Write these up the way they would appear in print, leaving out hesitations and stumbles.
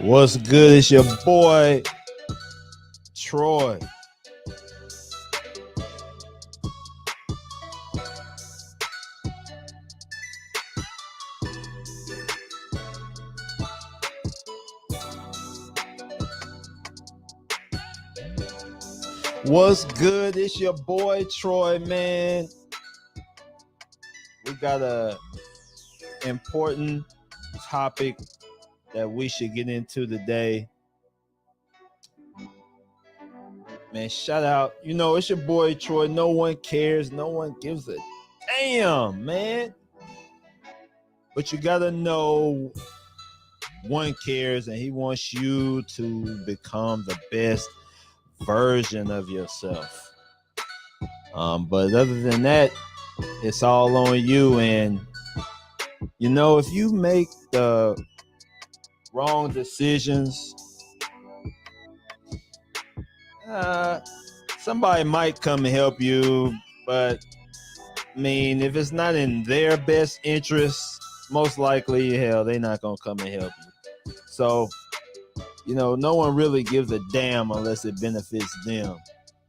What's good? It's your boy, Troy. What's good? It's your boy, Troy, man. We got a important topic that we should get into today. Man, shout out. It's your boy, Troy. No one cares. No one gives a damn, man. But you got to know one cares, and he wants you to become the best version of yourself. But other than that, it's all on you. And if you make the wrong decisions, somebody might come and help you. But if it's not in their best interest, most likely, hell, they're not gonna come and help you. So, no one really gives a damn unless it benefits them.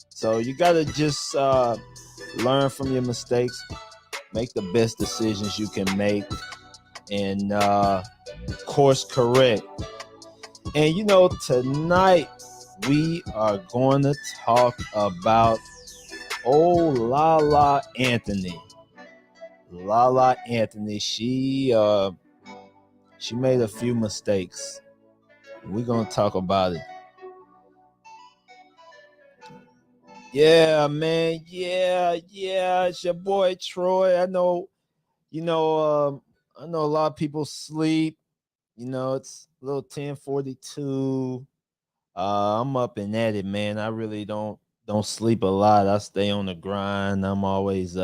So you gotta just learn from your mistakes, make the best decisions you can make, and course correct. And tonight we are going to talk about Lala Anthony. Lala Anthony, she made a few mistakes. We're gonna talk about it. Yeah, man. Yeah. It's your boy Troy. I know. I know a lot of people sleep. It's a little 10:42. I'm up and at it, man. I really don't sleep a lot. I stay on the grind. I'm always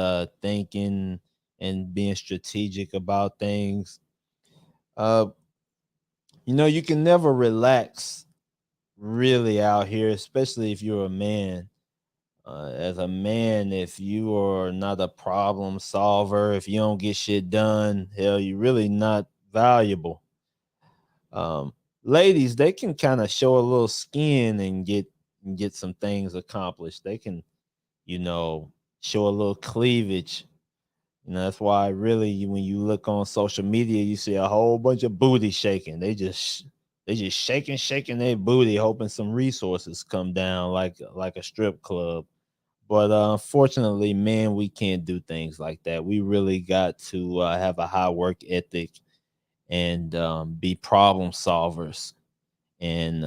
thinking and being strategic about things. You can never relax really out here, especially if you're a man. As a man, if you are not a problem solver, if you don't get shit done, hell, you're really not valuable. Ladies, they can kind of show a little skin and get some things accomplished. They can, show a little cleavage. That's why really when you look on social media, you see a whole bunch of booty shaking. They just shaking their booty, hoping some resources come down like a strip club. But unfortunately, man, we can't do things like that. We really got to have a high work ethic and be problem solvers and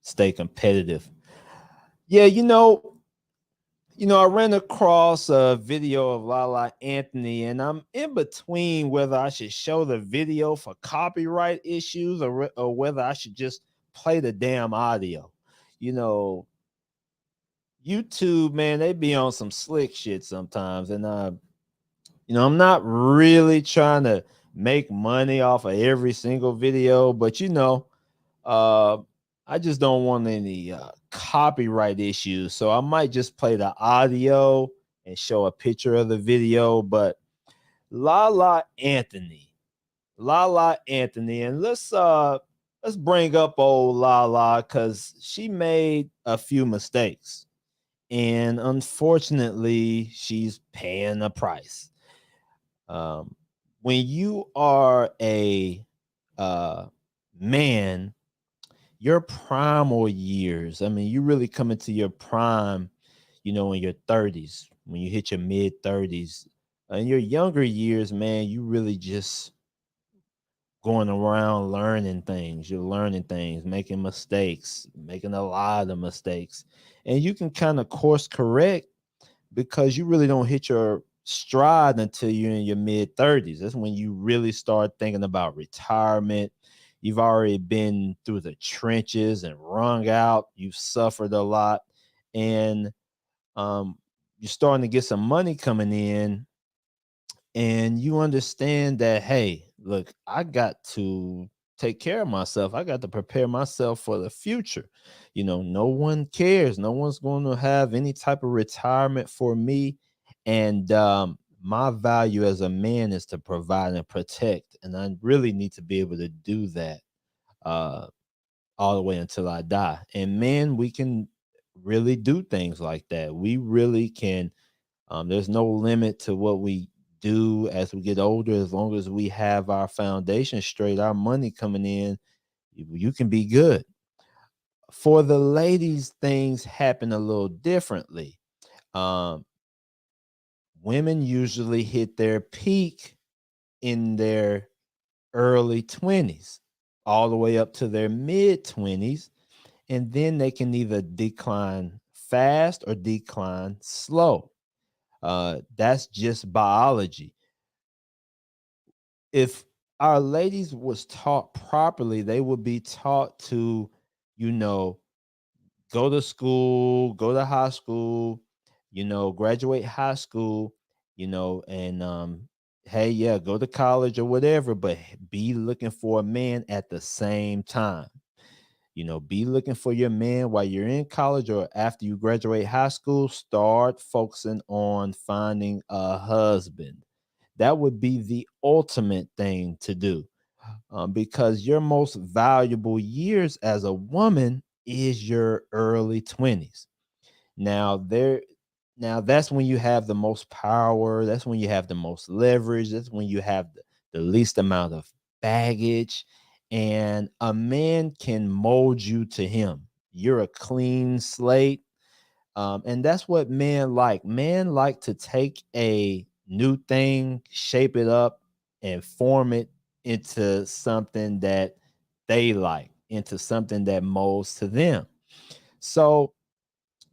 stay competitive. Yeah, I ran across a video of Lala Anthony, and I'm in between whether I should show the video for copyright issues or whether I should just play the damn audio. You know, YouTube, man, they be on some slick shit sometimes, and I'm not really trying to make money off of every single video, but uh, I just don't want any copyright issues. So I might just play the audio and show a picture of the video. But Lala Anthony, and let's bring up old Lala because she made a few mistakes, and unfortunately, she's paying the price. Um, when you are a man, your primal years, you really come into your prime, in your 30s, when you hit your mid 30s. In your younger years, man, you really just going around learning things. You're learning things, making mistakes, making a lot of mistakes. And you can kind of course correct because you really don't hit your stride until you're in your mid 30s. That's when you really start thinking about retirement. You've already been through the trenches and wrung out. You've suffered a lot, and you're starting to get some money coming in, and you understand that, hey, look, I got to take care of myself. I got to prepare myself for the future. No one cares. No one's going to have any type of retirement for me. And my value as a man is to provide and protect. And I really need to be able to do that. Uh, all the way until I die. And men, we can really do things like that. We really can. There's no limit to what we do as we get older, as long as we have our foundation straight, our money coming in, you can be good. For the ladies, things happen a little differently. Um, Women usually hit their peak in their early 20s, all the way up to their mid 20s, and then they can either decline fast or decline slow. That's just biology. If our ladies was taught properly, they would be taught to, you know, go to school, go to high school, graduate high school, and hey, yeah, go to college or whatever, but be looking for a man at the same time. Be looking for your man while you're in college or after you graduate high school. Start focusing on finding a husband. That would be the ultimate thing to do, because your most valuable years as a woman is your early 20s. Now there Now that's when you have the most power, that's when you have the most leverage, that's when you have the least amount of baggage, and a man can mold you to him. You're a clean slate. And that's what men like. Men like to take a new thing, shape it up, and form it into something that they like, into something that molds to them. So,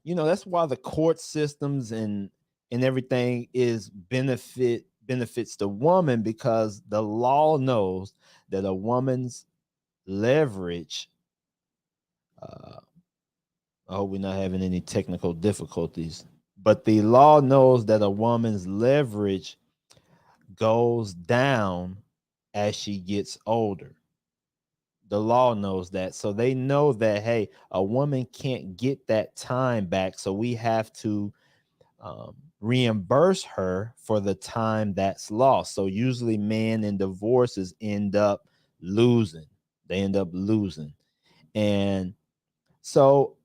that's why the court systems and everything is benefits the woman, because the law knows that a woman's leverage. uh, I hope we're not having any technical difficulties. But the law knows that a woman's leverage goes down as she gets older. The law knows that. So they know that, hey, a woman can't get that time back. So we have to reimburse her for the time that's lost. So usually men in divorces end up losing. They end up losing. And so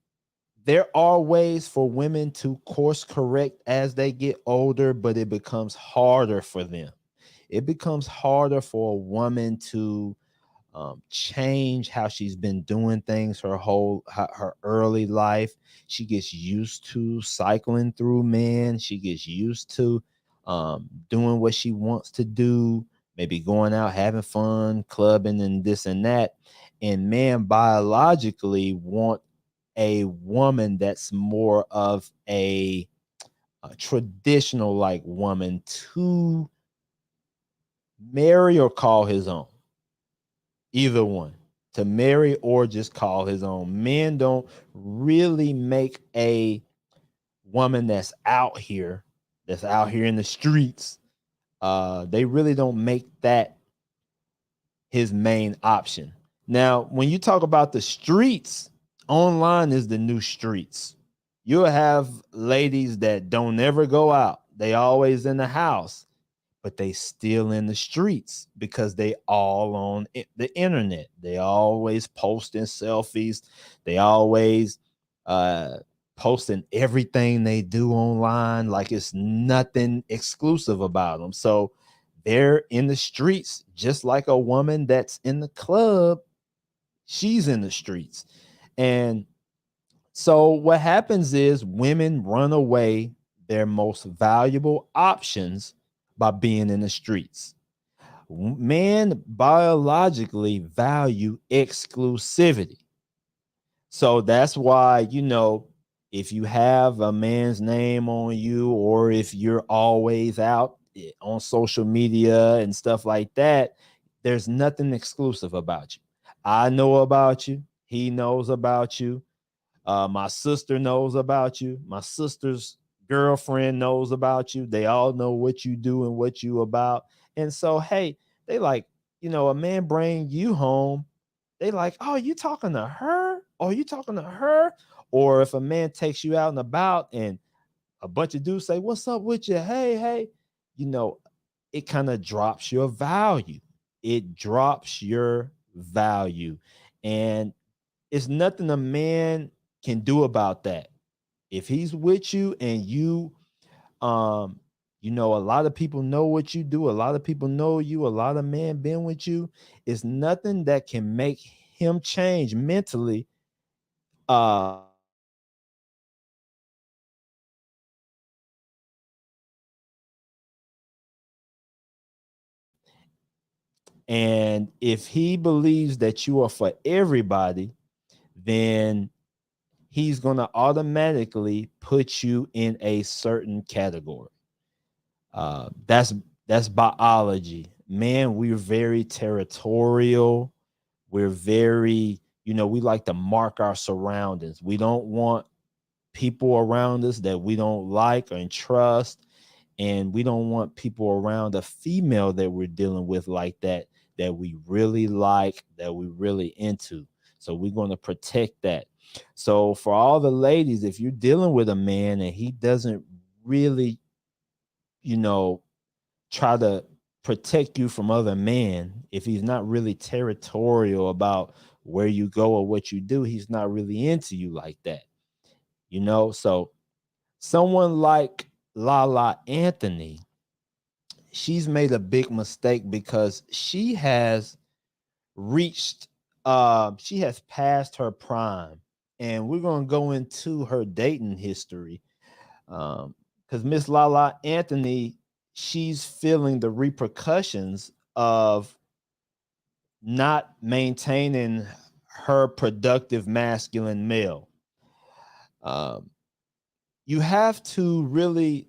there are ways for women to course correct as they get older, but it becomes harder for them. It becomes harder for a woman to change how she's been doing things her early life. She gets used to cycling through men. She gets used to doing what she wants to do, maybe going out having fun, clubbing, and this and that. And men biologically want a woman that's more of a traditional like woman to marry or call his own. Either one, to marry or just call his own. Men don't really make a woman that's out here in the streets. They really don't make that his main option. Now, when you talk about the streets, online is the new streets. You'll have ladies that don't ever go out. They always in the house, but they still in the streets because they all on the internet. They always posting selfies. They always uh posting everything they do online like it's nothing exclusive about them. So they're in the streets just like a woman that's in the club. She's in the streets. And so what happens is women run away their most valuable options by being in the streets. Men biologically value exclusivity. So that's why, if you have a man's name on you, or if you're always out on social media and stuff like that, there's nothing exclusive about you. I know about you. He knows about you. My sister knows about you. My sister's girlfriend knows about you. They all know what you do and what you about. And so, hey, they like, a man bring you home. They like, oh, you talking to her? Oh, you talking to her? Or if a man takes you out and about and a bunch of dudes say, what's up with you? Hey, hey, you know, it kind of drops your value. It drops your value. And it's nothing a man can do about that. If he's with you and um a lot of people know what you do, a lot of people know you, a lot of men been with you, it's nothing that can make him change mentally. And if he believes that you are for everybody, then he's going to automatically put you in a certain category. That's biology. Man, we're very territorial. We're very, we like to mark our surroundings. We don't want people around us that we don't like and trust, and we don't want people around a female that we're dealing with like that we really like, that we really into. So we're going to protect that. So for all the ladies, if you're dealing with a man and he doesn't really, you know try to protect you from other men, if he's not really territorial about where you go or what you do, he's not really into you like that. So someone like Lala Anthony, she's made a big mistake because she has passed her prime. And we're going to go into her dating history. Because Miss Lala Anthony, she's feeling the repercussions of not maintaining her productive masculine male. Um, you have to really,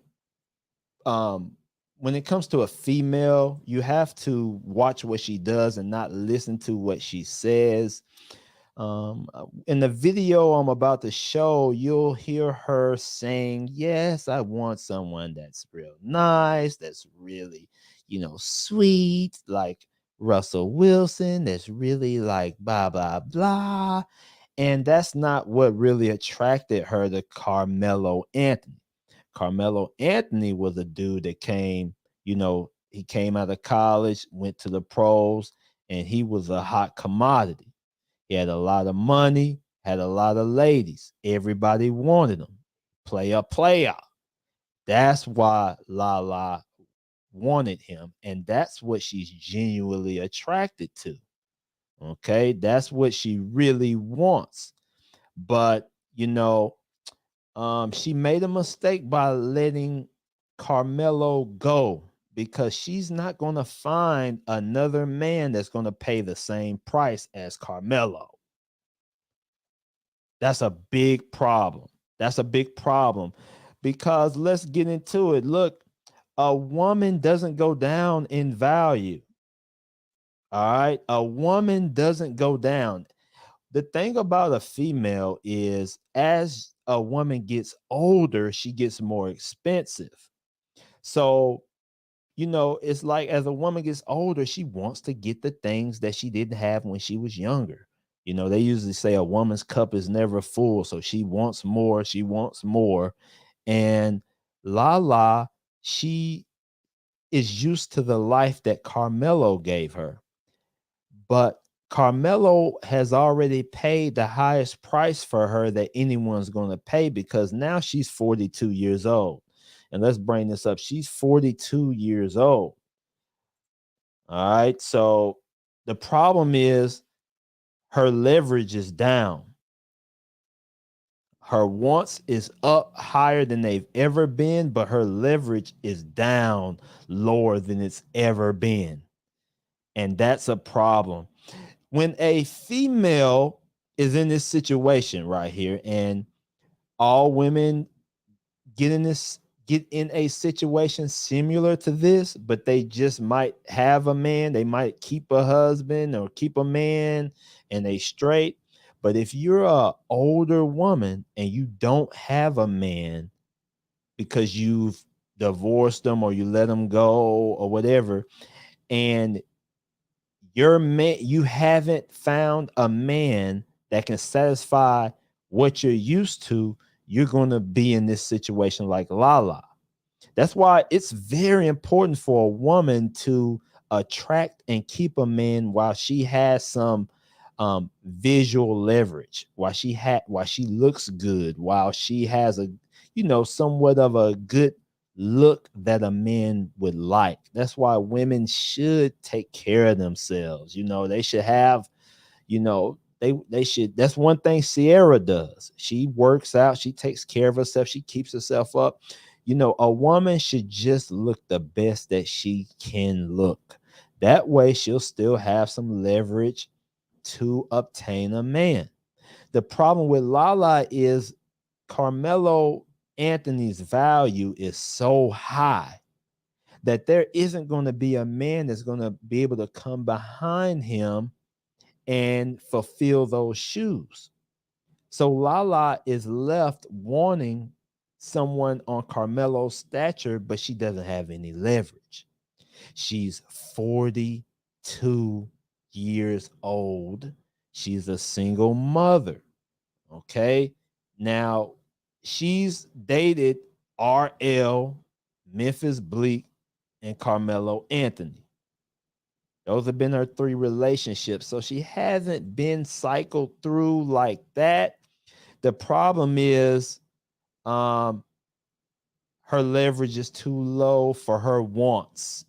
um, when it comes to a female, you have to watch what she does and not listen to what she says. In the video I'm about to show, you'll hear her saying, yes, I want someone that's real nice, that's really, sweet, like Russell Wilson, that's really like blah blah blah. And that's not what really attracted her to Carmelo Anthony. Carmelo Anthony was a dude that he came out of college, went to the pros, and he was a hot commodity. He had a lot of money, had a lot of ladies. Everybody wanted him. Player. That's why Lala wanted him. And that's what she's genuinely attracted to. Okay. That's what she really wants. But, she made a mistake by letting Carmelo go, because she's not going to find another man that's going to pay the same price as Carmelo. That's a big problem. That's a big problem, because let's get into it. Look, a woman doesn't go down in value. All right. A woman doesn't go down. The thing about a female is, as a woman gets older, she gets more expensive. So, it's like, as a woman gets older, she wants to get the things that she didn't have when she was younger. They usually say a woman's cup is never full. So she wants more. She wants more. And Lala, she is used to the life that Carmelo gave her. But Carmelo has already paid the highest price for her that anyone's going to pay, because now she's 42 years old. And let's bring this up. She's 42 years old. All right. So the problem is, her leverage is down. Her wants is up higher than they've ever been, but her leverage is down lower than it's ever been. And that's a problem. When a female is in this situation right here, and all women get in a situation similar to this, but they just might have a man, they might keep a husband or keep a man, and they straight. But if you're a older woman and you don't have a man because you've divorced them or you let them go or whatever, and you haven't found a man that can satisfy what you're used to, you're going to be in this situation like Lala. That's why it's very important for a woman to attract and keep a man while she has some visual leverage, while she looks good, while she has a, somewhat of a good look that a man would like. That's why women should take care of themselves. They should have, they should. That's one thing Ciara does. She works out, she takes care of herself, she keeps herself up. A woman should just look the best that she can look. That way she'll still have some leverage to obtain a man. The problem with Lala is Carmelo Anthony's value is so high that there isn't going to be a man that's going to be able to come behind him and fulfill those shoes. So Lala is left wanting someone on Carmelo's stature, but she doesn't have any leverage. She's 42 years old. She's a single mother. Okay. Now, she's dated RL, Memphis Bleak, and Carmelo Anthony. Those have been her three relationships. So she hasn't been cycled through like that. The problem is um her leverage is too low for her wants.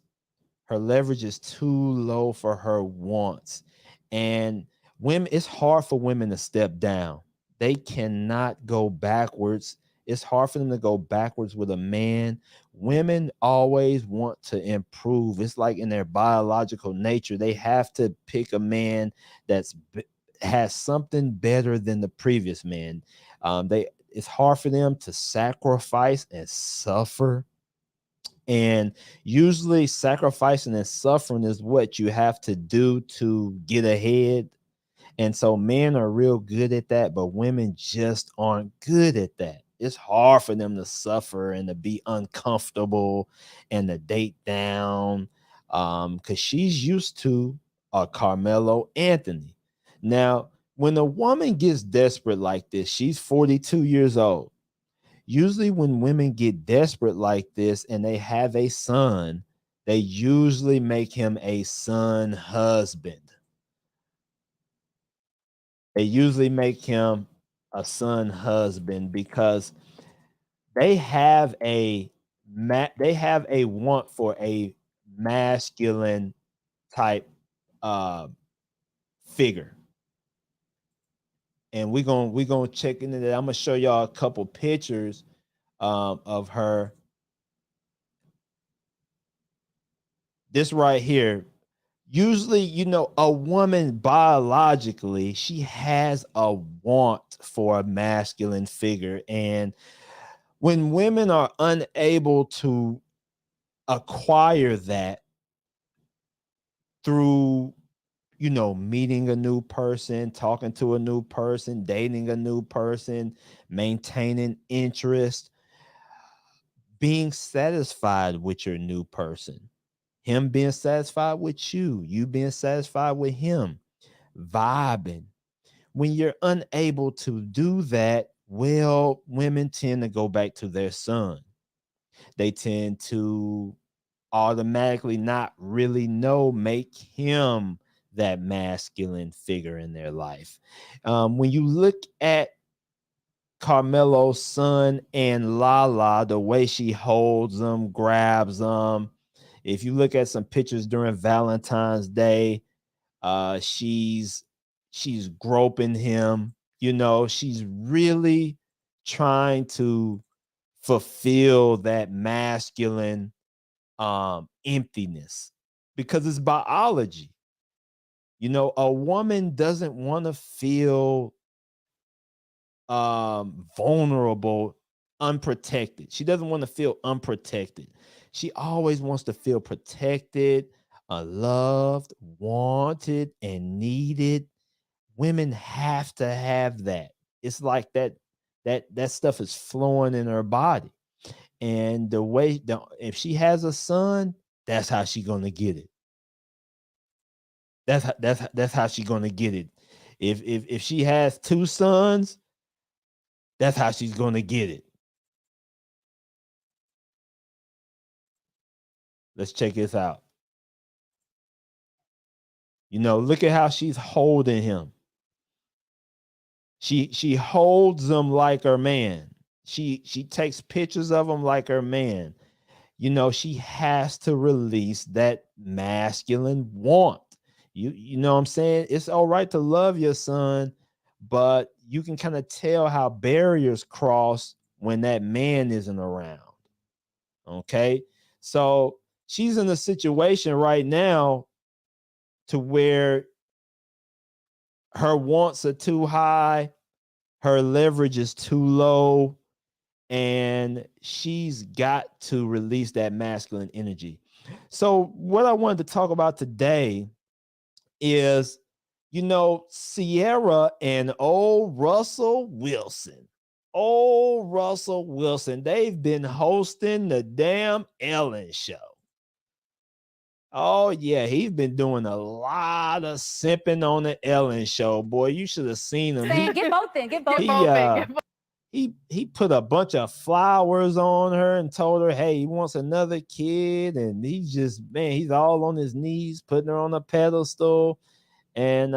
Her leverage is too low for her wants. And women, it's hard for women to step down. They cannot go backwards. It's hard for them to go backwards with a man. Women always want to improve. It's like in their biological nature. They have to pick a man that's has something better than the previous man. It's hard for them to sacrifice and suffer, and usually sacrificing and suffering is what you have to do to get ahead. And so men are real good at that, but women just aren't good at that. It's hard for them to suffer and to be uncomfortable and to date down, because she's used to Carmelo Anthony. Now, when a woman gets desperate like this, she's 42 years old. Usually when women get desperate like this and they have a son, they usually make him a son husband. They usually make him a son husband because they have they have a want for a masculine type uh figure. And we're gonna check into that. I'm gonna show y'all a couple pictures of her. This right here, usually, a woman biologically, she has a want for a masculine figure. And when women are unable to acquire that through, meeting a new person, talking to a new person, dating a new person, maintaining interest, being satisfied with your new person, him being satisfied with you, you being satisfied with him, vibing. When you're unable to do that, well, women tend to go back to their son. They tend to automatically not really make him that masculine figure in their life. When you look at Carmelo's son and Lala, the way she holds them, grabs them. If you look at some pictures during Valentine's Day, she's groping him. She's really trying to fulfill that masculine emptiness because it's biology. A woman doesn't want to feel vulnerable, unprotected. She doesn't want to feel unprotected. She always wants to feel protected, loved, wanted, and needed. Women have to have that. It's like that stuff is flowing in her body. And if she has a son, that's how she's gonna get it. That's how she's gonna get it. If she has two sons, that's how she's gonna get it. Let's check this out. Look at how she's holding him. She holds them like her man. She takes pictures of him like her man. She has to release that masculine want. You know what I'm saying? It's all right to love your son, but you can kind of tell how barriers cross when that man isn't around. Okay? So, she's in a situation right now to where her wants are too high, her leverage is too low, and she's got to release that masculine energy. So, what I wanted to talk about today is, Ciara and old Russell Wilson. Old Russell Wilson, they've been hosting the damn Ellen show. Oh, yeah, he's been doing a lot of simping on the Ellen show. Boy, you should have seen him. Get both in. Get both he put a bunch of flowers on her and told her, hey, he wants another kid. And he's all on his knees, putting her on a pedestal. And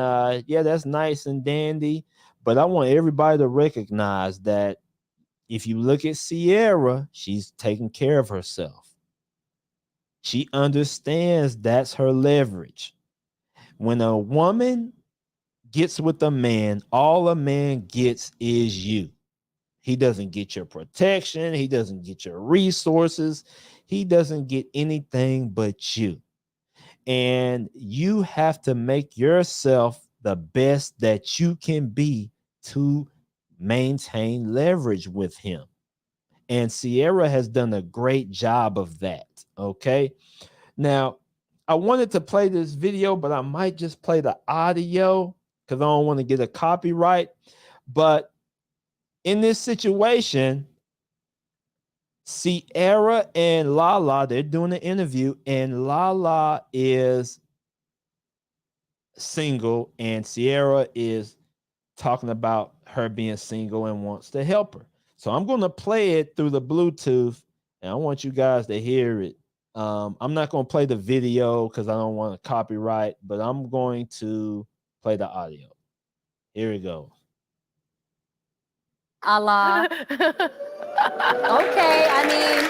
yeah, that's nice and dandy. But I want everybody to recognize that if you look at Ciara, she's taking care of herself. She understands that's her leverage. When a woman gets with a man, all a man gets is you. He doesn't get your protection. He doesn't get your resources. He doesn't get anything but you. And you have to make yourself the best that you can be to maintain leverage with him. And Ciara has done a great job of that. Okay. Now, I wanted to play this video, but I might just play the audio because I don't want to get a copyright. But in this situation, Ciara and Lala, they're doing an interview, and Lala is single, and Ciara is talking about her being single and wants to help her. So I'm going to play it through the Bluetooth, and I want you guys to hear it. I'm not going to play the video because I don't want to copyright, but I'm going to play the audio. Here we go. Allah. Okay, I mean,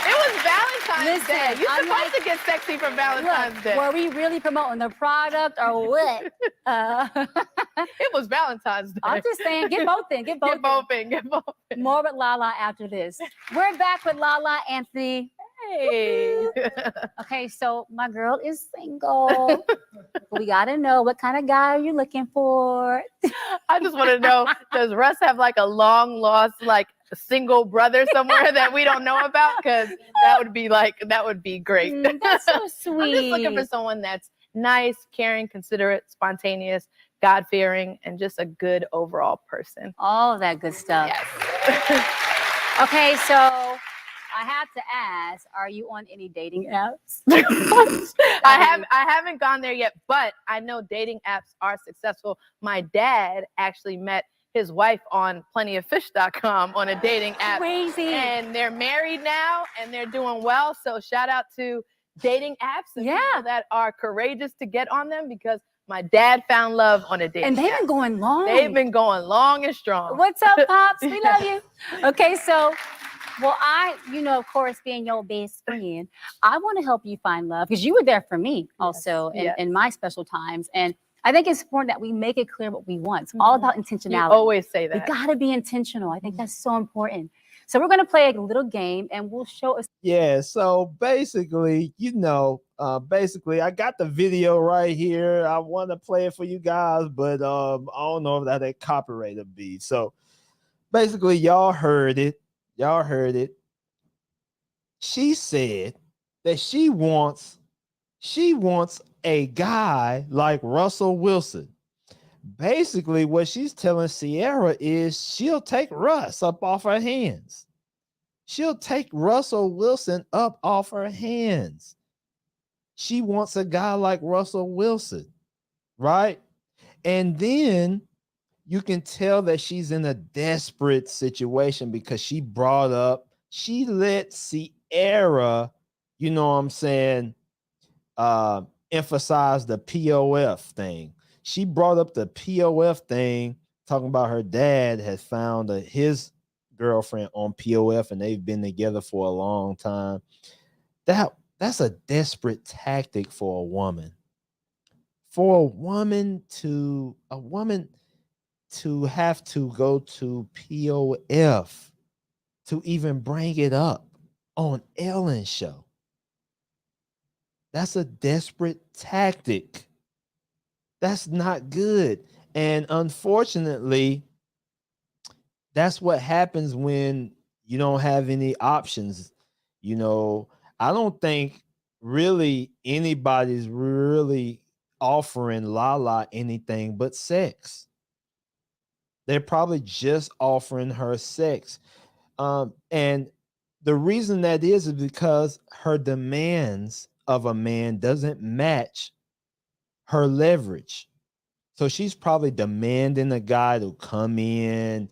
it was Valentine's Day. You're supposed to get sexy for Valentine's Day. Were we really promoting the product or what? It was Valentine's Day. I'm just saying, get both in. Get both in. More with Lala after this. We're back with Lala, Anthony. Hey. Okay, so my girl is single. We gotta know, what kind of guy are you looking for? I just want to know, does Russ have like a long lost single brother somewhere that we don't know about? Because that would be great. That's so sweet. I'm just looking for someone that's nice, caring, considerate, spontaneous, God-fearing, and just a good overall person. All that good stuff. Yes. Okay, so I have to ask, are you on any dating apps? I haven't gone there yet, but I know dating apps are successful. My dad actually met his wife on plentyoffish.com on a dating app. Crazy. And they're married now and they're doing well. So shout out to dating apps and people that are courageous to get on them, because my dad found love on a dating app. And they've been going long. They've been going long and strong. What's up, Pops? We love you. Okay, so of course, being your best friend, I want to help you find love, because you were there for me also in my special times. And I think it's important that we make it clear what we want. It's all about intentionality. You always say that. We got to be intentional. I think that's so important. So we're going to play a little game and we'll show us. Yeah, so basically, I got the video right here. I want to play it for you guys, but I don't know if that copyrighted be. So basically, y'all heard it. She said that she wants a guy like Russell Wilson. Basically, what she's telling Ciara is she'll take Russ up off her hands. She'll take Russell Wilson up off her hands. She wants a guy like Russell Wilson, right? And then you can tell that she's in a desperate situation because she let Ciara, you know what I'm saying, emphasize the POF thing. She brought up the POF thing talking about her dad has found his girlfriend on POF and they've been together for a long time. That's a desperate tactic for a woman. For a woman to have to go to POF to even bring it up on Ellen's show. That's a desperate tactic. That's not good. And unfortunately, that's what happens when you don't have any options. You know, I don't think really anybody's really offering Lala anything but sex. They're probably just offering her sex. And the reason that is because her demands of a man doesn't match her leverage. So she's probably demanding a guy to come in,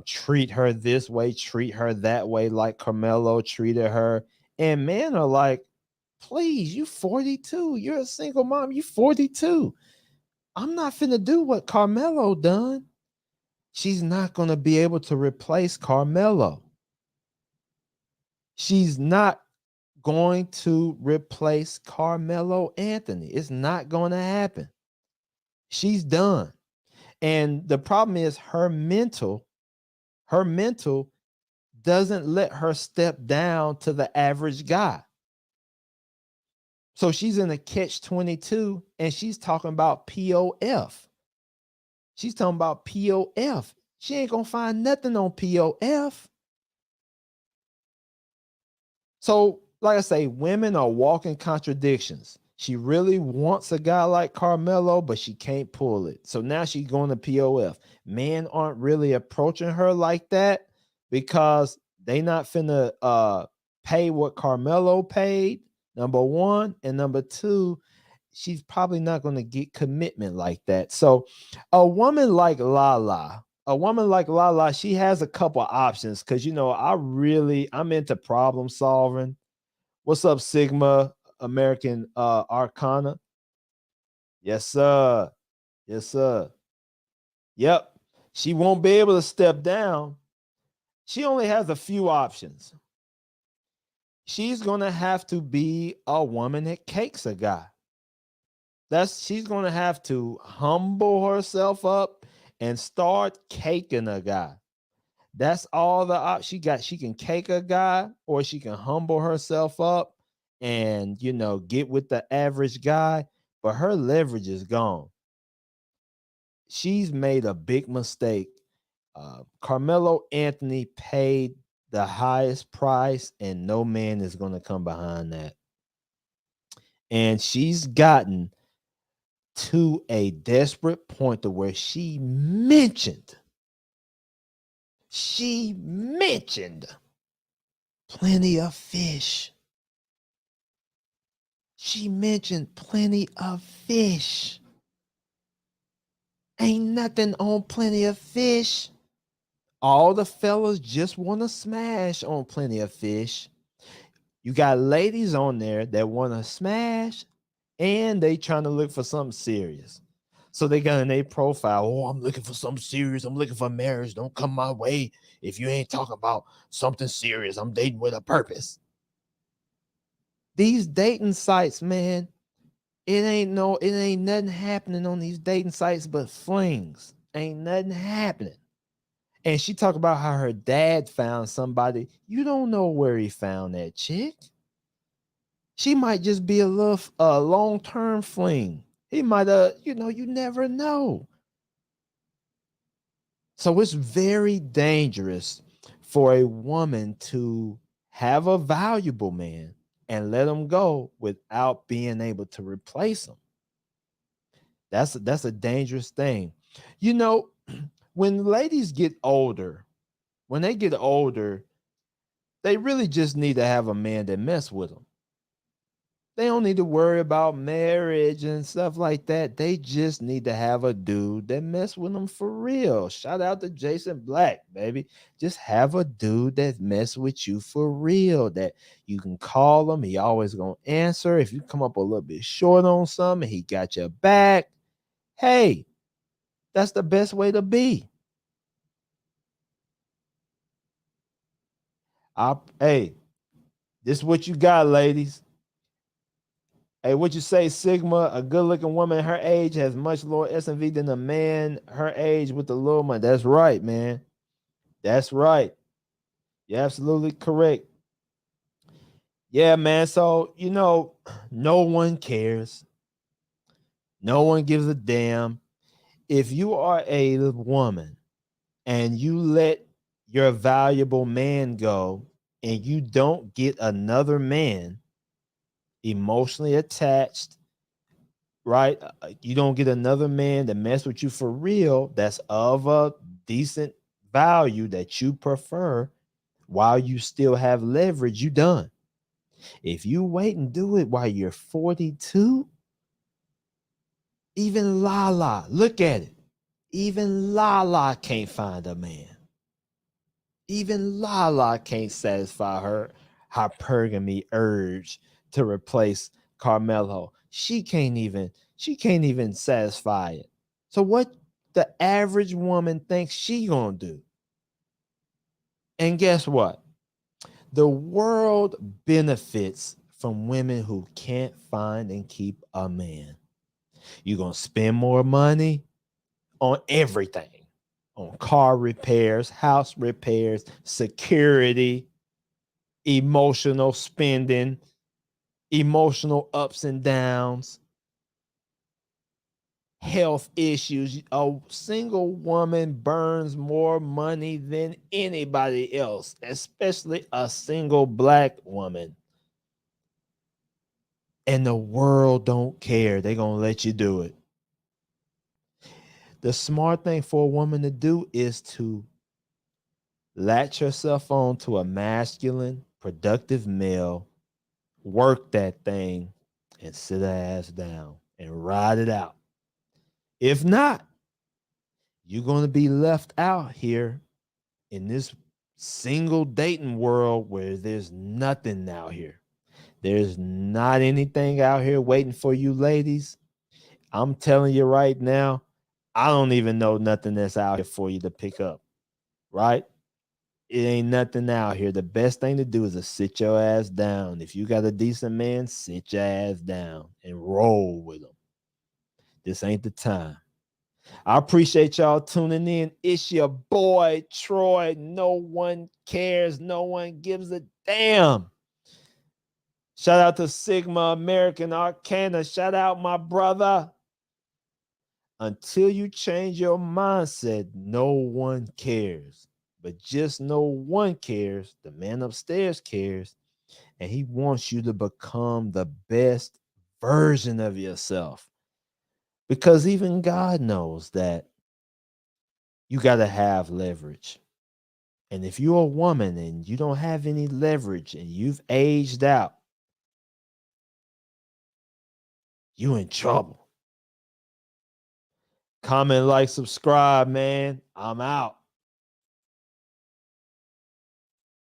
treat her this way, treat her that way, like Carmelo treated her. And men are like, please, you 42. You're a single mom. You 42. I'm not finna do what Carmelo done. She's not going to be able to replace Carmelo. She's not going to replace Carmelo Anthony. It's not going to happen. She's done. And the problem is her mental doesn't let her step down to the average guy. So she's in a catch 22 and she's talking about POF. She's talking about POF. She ain't going to find nothing on POF. So, like I say, women are walking contradictions. She really wants a guy like Carmelo, but she can't pull it. So now she's going to POF. Men aren't really approaching her like that because they not finna pay what Carmelo paid, number one. And number two, she's probably not going to get commitment like that. So a woman like Lala, she has a couple options because, you know, I'm into problem solving. What's up, Sigma American Arcana? Yes, sir. Yes, sir. Yep. She won't be able to step down. She only has a few options. She's going to have to be a woman that cakes a guy. She's going to have to humble herself up and start caking a guy. That's all she got. She can cake a guy or she can humble herself up and, you know, get with the average guy, but her leverage is gone. She's made a big mistake. Carmelo Anthony paid the highest price and no man is going to come behind that. And she's gotten to a desperate point to where she mentioned plenty of fish. She mentioned plenty of fish. Ain't nothing on plenty of fish. All the fellas just want to smash on plenty of fish. You got ladies on there that want to smash and they trying to look for something serious. So they got in their profile, oh, I'm looking for something serious. I'm looking for marriage. Don't come my way if you ain't talking about something serious. I'm dating with a purpose. These dating sites, man, it ain't nothing happening on these dating sites but flings. Ain't nothing happening. And she talked about how her dad found somebody. You don't know where he found that chick. She might just be a little long-term fling. He might you never know. So it's very dangerous for a woman to have a valuable man and let him go without being able to replace him. That's a dangerous thing. You know, when ladies get older, they really just need to have a man that mess with them. They don't need to worry about marriage and stuff like that. They just need to have a dude that mess with them for real. Shout out to Jason Black, baby. Just have a dude that mess with you for real, that you can call him. He always gonna answer. If you come up a little bit short on something, he got your back. Hey, That's the best way to be. Hey, this is what you got, ladies. Hey, what you say, Sigma? A good-looking woman her age has much lower S&V than a man her age with the little money. That's right, man. That's right. You're absolutely correct. Yeah, man. So, no one cares. No one gives a damn. If you are a woman and you let your valuable man go and you don't get another man emotionally attached, right? You don't get another man to mess with you for real that's of a decent value that you prefer while you still have leverage, you done. If you wait and do it while you're 42, even Lala, look at it. Even Lala can't find a man. Even Lala can't satisfy her hypergamy urge to replace Carmelo. She can't even satisfy it. So what the average woman thinks she gonna do? And guess what? The world benefits from women who can't find and keep a man. You're gonna spend more money on everything. On car repairs, house repairs, security, emotional spending, emotional ups and downs, health issues. A single woman burns more money than anybody else, especially a single black woman. And the world don't care. They're going to let you do it. The smart thing for a woman to do is to latch yourself on to a masculine, productive male, work that thing, and sit her ass down and ride it out. If not, you're going to be left out here in this single dating world where there's nothing out here. There's not anything out here waiting for you, ladies. I'm telling you right now, I don't even know nothing that's out here for you to pick up, right? It ain't nothing out here. The best thing to do is to sit your ass down. If you got a decent man, sit your ass down and roll with him. This ain't the time. I appreciate y'all tuning in. It's your boy, Troy. No one cares. No one gives a damn. Shout out to Sigma American Arcana. Shout out my brother. Until you change your mindset, no one cares. But just no one cares. The man upstairs cares. And he wants you to become the best version of yourself. Because even God knows that you got to have leverage. And if you're a woman and you don't have any leverage and you've aged out, you in trouble. Comment, like, subscribe, man. I'm out.